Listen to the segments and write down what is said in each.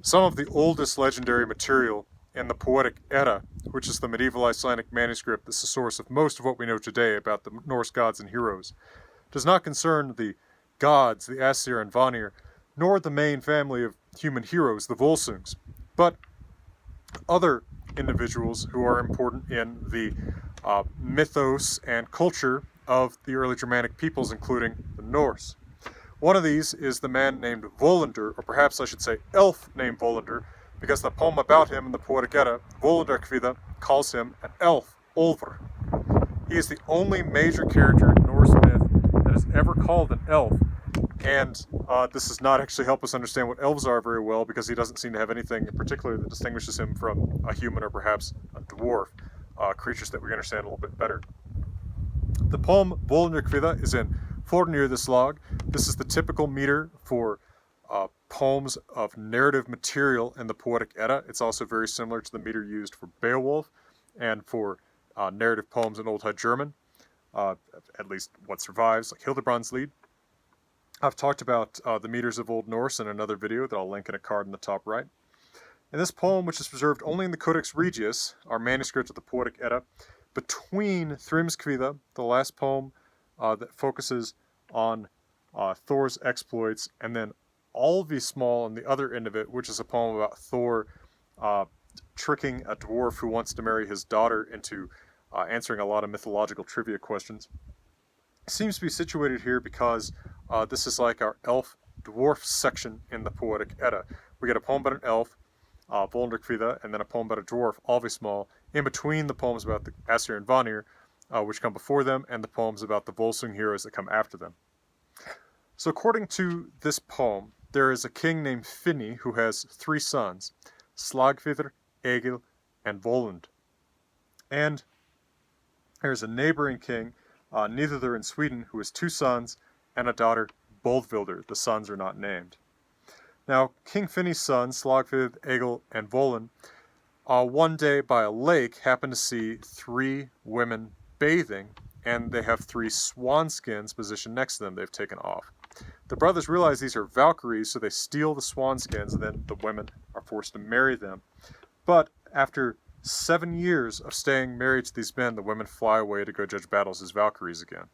Some of the oldest legendary material in the Poetic Edda, which is the medieval Icelandic manuscript that's the source of most of what we know today about the Norse gods and heroes, does not concern the gods, the Aesir and Vanir, nor the main family of human heroes, the Volsungs, but other individuals who are important in the mythos and culture of the early Germanic peoples, including the Norse. One of these is the man named Volundr, or perhaps I should say elf named Volundr, because the poem about him in the Poetic Edda, Volundarkvida, calls him an elf, Olver. He is the only major character in Norse myth that is ever called an elf, and this does not actually help us understand what elves are very well, because he doesn't seem to have anything in particular that distinguishes him from a human or perhaps a dwarf, creatures that we understand a little bit better. The poem Volundarkvida is in Fornir the Slag. This is the typical meter for poems of narrative material in the Poetic Edda. It's also very similar to the meter used for Beowulf and for narrative poems in Old High German, at least what survives, like Hildebrand's Lied. I've talked about the meters of Old Norse in another video that I'll link in a card in the top right. In this poem, which is preserved only in the Codex Regius, our manuscript of the Poetic Edda, between Thrimskvida, the last poem that focuses on Thor's exploits, and then Alvismal on the other end of it, which is a poem about Thor tricking a dwarf who wants to marry his daughter into answering a lot of mythological trivia questions. It seems to be situated here because this is like our elf-dwarf section in the Poetic Edda. We get a poem about an elf, Volundarkvida, and then a poem about a dwarf, Alvismal, in between the poems about the Aesir and Vanir, which come before them, and the poems about the Volsung heroes that come after them. So according to this poem, there is a king named Finni who has 3 sons, Slagvidr, Egil, and Volund. And there's a neighboring king, Nithur in Sweden, who has 2 sons and a daughter, Boldvildr. The sons are not named. Now, King Finni's sons, Slagvidr, Egil, and Volund, one day by a lake happen to see 3 women bathing, and they have 3 swan skins positioned next to them they've taken off. The brothers realize these are Valkyries, so they steal the swan skins, and then the women are forced to marry them. But after 7 years of staying married to these men, the women fly away to go judge battles as Valkyries again.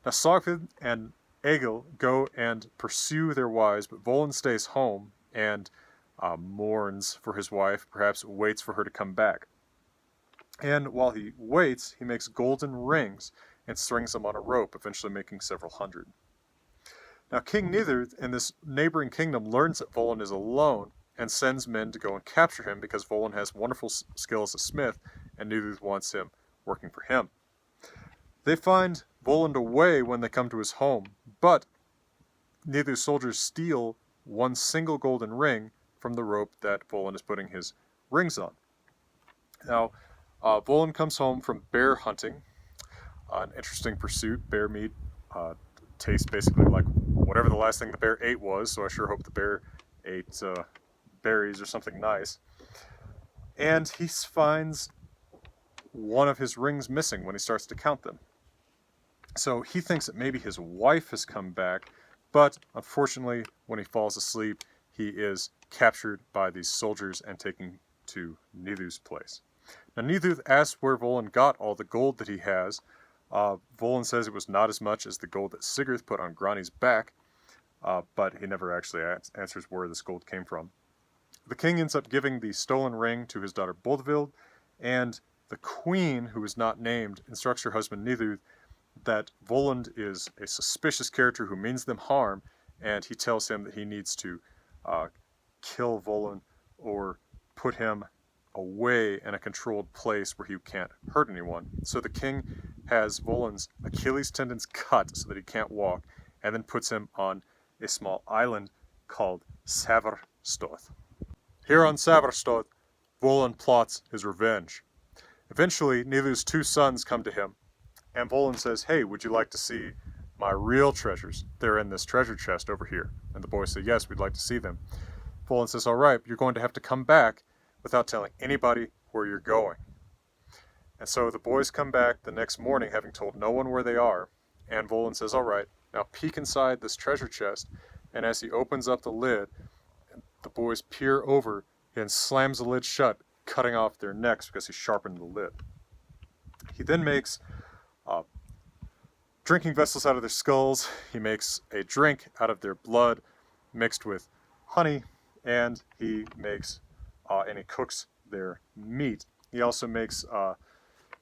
Now Slagvid and Egil go and pursue their wives, but Volund stays home and mourns for his wife, perhaps waits for her to come back. And while he waits, he makes golden rings and strings them on a rope, eventually making several hundred. Now King Nithur in this neighboring kingdom learns that Volund is alone and sends men to go and capture him because Volund has wonderful skill as a smith and Nithur wants him working for him. They find Volund away when they come to his home, but Nithur's soldiers steal 1 single golden ring from the rope that Volund is putting his rings on. Now, Volund comes home from bear hunting, an interesting pursuit. Bear meat tastes basically like whatever the last thing the bear ate was, so I sure hope the bear ate berries or something nice. And he finds one of his rings missing when he starts to count them. So he thinks that maybe his wife has come back, but unfortunately, when he falls asleep, he is captured by these soldiers and taken to Nithur's place. Now Nithur asks where Volund got all the gold that he has. Volund says it was not as much as the gold that Sigurd put on Grani's back, but he never actually answers where this gold came from. The king ends up giving the stolen ring to his daughter Boldvild, and the queen, who is not named, instructs her husband Nithur that Volund is a suspicious character who means them harm, and he tells him that he needs to kill Volund or put him away in a controlled place where he can't hurt anyone. So the king has Volund's Achilles tendons cut so that he can't walk, and then puts him on a small island called Savarstod. Here on Savarstod, Volund plots his revenge. Eventually, Nithur's 2 sons come to him, and Volund says, "Hey, would you like to see my real treasures? They're in this treasure chest over here." And the boys say, "Yes, we'd like to see them." Volund says, "All right, you're going to have to come back without telling anybody where you're going." And so the boys come back the next morning, having told no one where they are, and Volund says, "All right, now peek inside this treasure chest," and as he opens up the lid, the boys peer over and slams the lid shut, cutting off their necks because he sharpened the lid. He then makes drinking vessels out of their skulls. He makes a drink out of their blood mixed with honey, and he makes and he cooks their meat. He also makes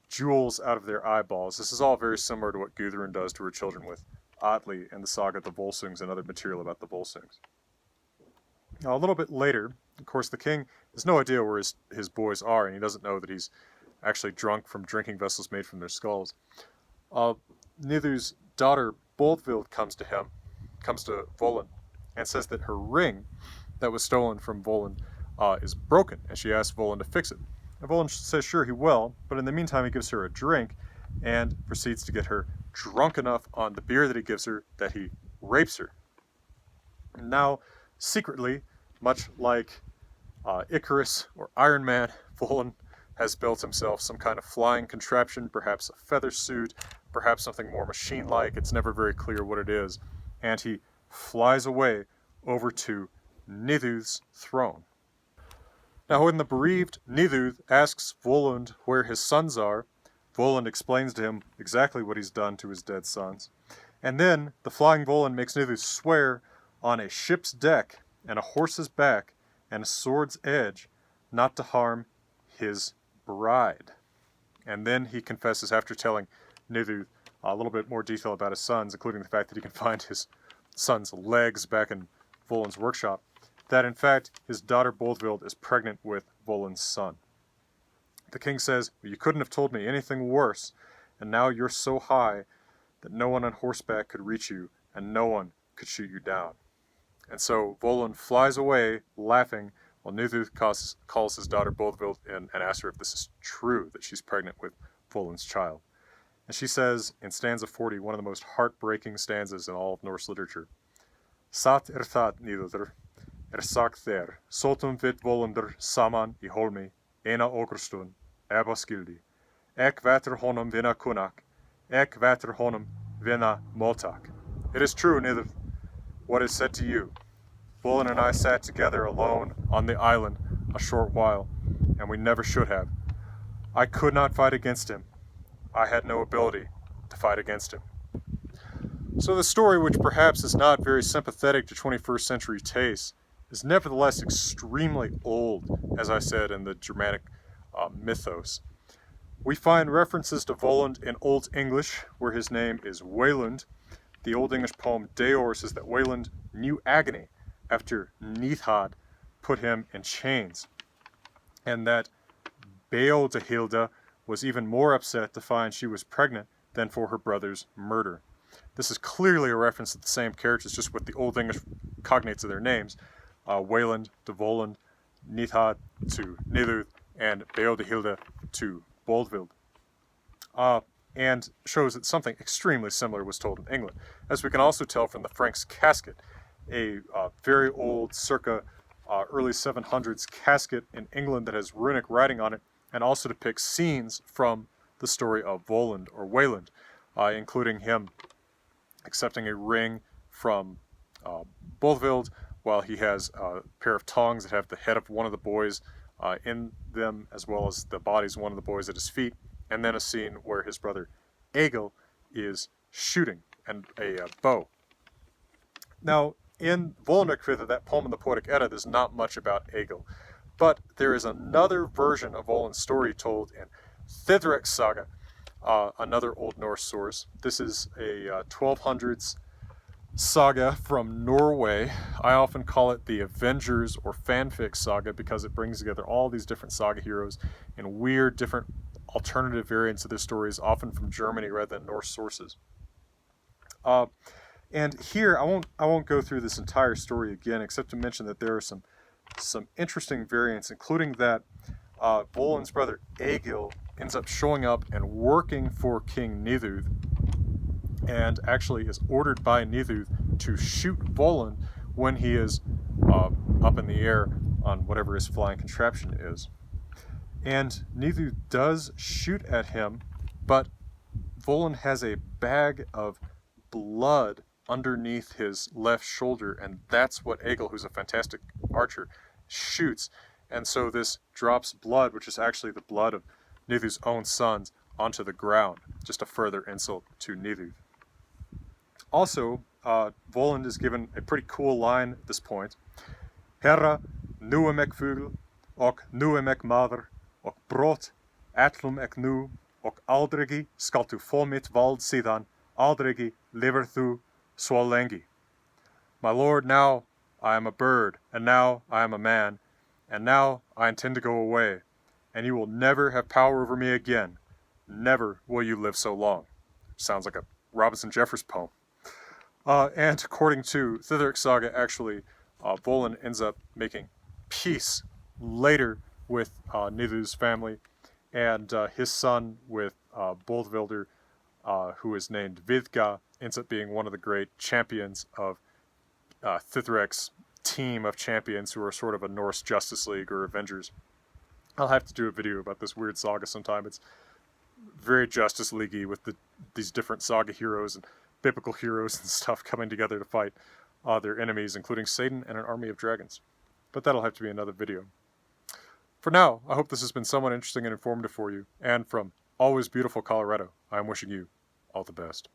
jewels out of their eyeballs. This is all very similar to what Gudrun does to her children with Atli and the saga of the Volsungs and other material about the Volsungs. Now, a little bit later, of course, the king has no idea where his boys are, and he doesn't know that he's actually drunk from drinking vessels made from their skulls. Nidhu's daughter, Boldvild, comes to Volund, and says that her ring that was stolen from Volund is broken, and she asks Volund to fix it. And Volund says sure he will, but in the meantime he gives her a drink and proceeds to get her drunk enough on the beer that he gives her that he rapes her. And now, secretly, much like Icarus or Iron Man, Volund has built himself some kind of flying contraption, perhaps a feather suit, perhaps something more machine-like. It's never very clear what it is. And he flies away over to Nidhu's throne. Now, when the bereaved Nidhu asks Volund where his sons are, Volund explains to him exactly what he's done to his dead sons. And then the flying Volund makes Nidhu swear on a ship's deck and a horse's back and a sword's edge not to harm his bride. And then he confesses, after telling Nidhu a little bit more detail about his sons, including the fact that he can find his son's legs back in Volund's workshop, that in fact his daughter Boldvild is pregnant with Volund's son. The king says, well, you couldn't have told me anything worse, and now you're so high that no one on horseback could reach you, and no one could shoot you down. And so Volund flies away, laughing, while Nidhu calls his daughter Boldvild and asks her if this is true, that she's pregnant with Volund's child. And she says, in stanza 40, one of the most heartbreaking stanzas in all of Norse literature, Sat that Nidudr, sagt there, sotum vit Volundr saman I holmi, ena ogrstun, eba skildi, ek vater honum vinna kunak, ek vater honum vinna motak. It is true, Nidud, what is said to you. Volund and I sat together alone on the island a short while, and we never should have. I could not fight against him. I had no ability to fight against him. So the story, which perhaps is not very sympathetic to 21st century tastes, is nevertheless extremely old, as I said, in the Germanic mythos. We find references to Volund in Old English, where his name is Weylund. The Old English poem Deor says that Weylund knew agony after Nithad put him in chains, and that Beodahilda was even more upset to find she was pregnant than for her brother's murder. This is clearly a reference to the same characters, just with the Old English cognates of their names. Weylund to Volund, Nithad to Nidud, and Beodahilda to Boldvild. And shows that something extremely similar was told in England. As we can also tell from the Frank's casket, a very old, circa early 700s casket in England that has runic writing on it, and also depicts scenes from the story of Volund or Weylund, including him accepting a ring from Boldvild, while he has a pair of tongs that have the head of one of the boys in them, as well as the bodies of one of the boys at his feet, and then a scene where his brother Egil is shooting and a bow. Now, in Volundarkvitha, that poem in the Poetic Edda, there's not much about Egil, but there is another version of Volund's story told in Thidrek's saga, another Old Norse source. This is a 1200s saga from Norway. I often call it the Avengers or fanfic saga because it brings together all these different saga heroes in weird, different alternative variants of their stories, often from Germany rather than Norse sources. And here, I won't go through this entire story again, except to mention that there are some interesting variants, including that Volund's brother Egil ends up showing up and working for King Nidud, and actually is ordered by Nidud to shoot Volund when he is up in the air on whatever his flying contraption is. And Nidud does shoot at him, but Volund has a bag of blood underneath his left shoulder, and that's what Egil, who's a fantastic archer, shoots, and so this drops blood, which is actually the blood of Nidhu's own sons, onto the ground, just a further insult to Nidhu. Also, Volund is given a pretty cool line at this point. Herra, nu ek fugl, och nu ek maður, och brot, ætlum ek nu, och aldrigi skal tu få mitt vald síðan, aldrigi lever þú svo lengi. My lord, now I am a bird, and now I am a man, and now I intend to go away, and you will never have power over me again. Never will you live so long. Sounds like a Robinson Jeffers poem. And according to Thitherix Saga, actually, Volund ends up making peace later with Nidhu's family, and his son with Boldvilder, who is named Vidga, ends up being one of the great champions of Thitherix's team of champions who are sort of a Norse Justice League or Avengers. I'll have to do a video about this weird saga sometime. It's very Justice League-y with these different saga heroes and biblical heroes and stuff coming together to fight their enemies, including Satan and an army of dragons. But that'll have to be another video. For now, I hope this has been somewhat interesting and informative for you, and from always beautiful Colorado, I am wishing you all the best.